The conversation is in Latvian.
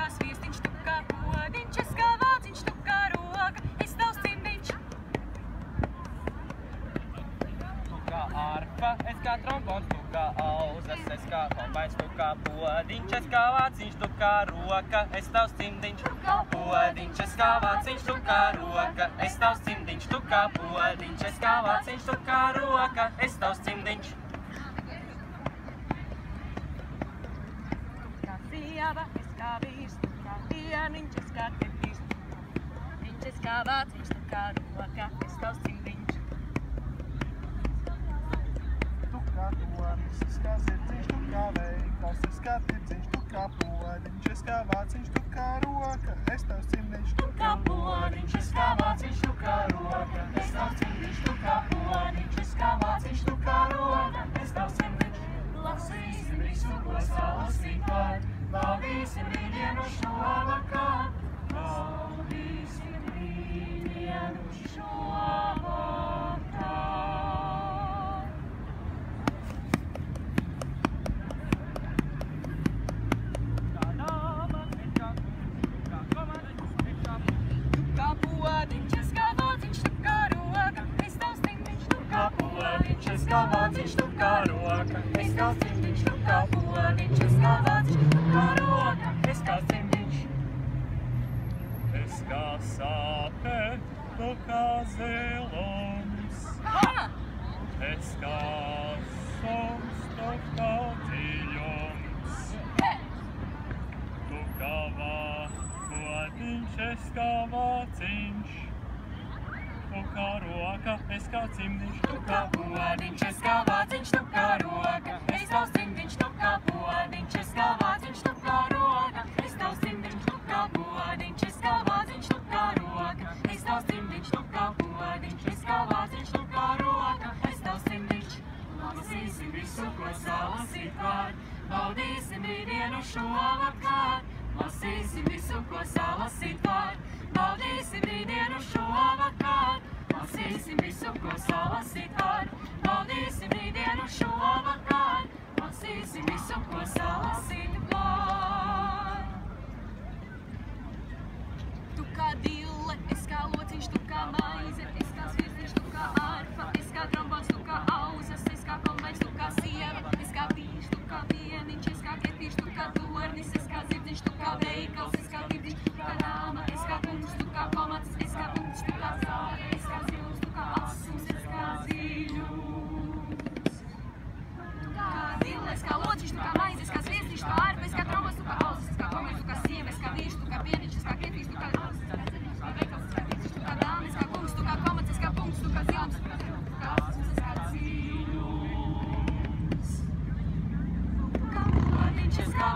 kā sviestiņš, tu kā podiņš, es kā vāciņš, tu kā roka, es tavs cimdiņš. Tu kā arfa, es kā trombons, tu kā auzas, es kā kombais, tu kā podiņš, es kā vāciņš, tu kā roka, es tavs cimdiņš. Tu kā podiņš, es kā vāciņš, tu kā roka, es tavs cimdiņš. Tu kā podiņš, es kā vāciņš, tu kā roka, es tavs cimdiņš. Tu kā sieva, es kā vīrs, tu kā dieniņš, es kā tepīs. Viņš, es kā vāciņš, tu kā roka, es tavs cimdiņš. Tu kā tonis, es kā zirdziņš, tu kā veikals, es kā tirdziņš, tu kā podiņš, es kā vāciņš, tu kā roka, es tavs cimdiņš. Tu kā podiņš, es kā vāciņš, tu kā roka, es tavs cimdiņš. Tu kā podiņš, es kā vāciņš, tu kā roka, es tavs cimdiņš. Lasīsim visu, ko salasīt var, baudīsim rītdienu šovakar. Baudīsim rītdienu šovakar. Kā podiņš, es kā vāciņš, tu kā roka, es tavs cimdiņš. Tu kā podiņš, es kā vāciņš, tu kā roka, es tavs cimdiņš. Tu kā podiņš, es kā vāciņš, tu kā roka, es tavs cimdiņš. Es kā sāpe, tu kā zilums. Es kā suns, tu kā dziļums. Tu kā podiņš, es kā vāciņš. Tu kā roka, es kā cimdiņš. Tu kā podiņš, es kā vāciņš, tu kā roka, es tavs cimdiņš. Tu kā podiņš, es kā vāciņš, tu kā roka, es tavs cimdiņš. Tu kā podiņš, es kā vāciņš, tu kā roka, es tavs cimdiņš. Tu kā podiņš, es kā vāciņš, tu kā roka, es tavs cimdiņš. Lasīsim visu, ko salasīt var, baudīsim rītdienu šovakar. Lasīsim visu, ko salasīt var, baudīsim rītdienu šovakar. Lasīsim visu, ko salasīt var, baudīsim rītdienu šovakar. Lasīsim visu, ko salasīt var. Tu kā dille, es kā lociņš, tu kā maize, es kā sviestiņš, tu kā arfa, es kā trombons, tu kā auzas, es kā kombais, tu kā sieva, es kā vīrs, tu kā dieniņš, es kā ketīš, tu kā tornis, es kā zirdziņš, tu kā veikals, es kā tirdziņš, tu kā dāma, es kā kungs, tu kā komats, es kā punkts, tu kā zāle, es kā zilums, tu kā asums, es kā dziļums. Tu kā dille, es kā lociņš, tu kā maize, es kā sviestiņš, tu kā arfa, es kā trombons, tu kā auzas, es kā kombais, tu kā sieva, es kā vīrs, tu kā dieniņš, es kā ketīš, tu kā dāma, es kā zirdziņš, tu kā veikals, es kā tirdziņš, tu kā dāma, es kā kungs, tu kā komats, es kā punkts, tu kā zilums, tu kā asums, es kā dziļums. Tu kā podiņš, es kā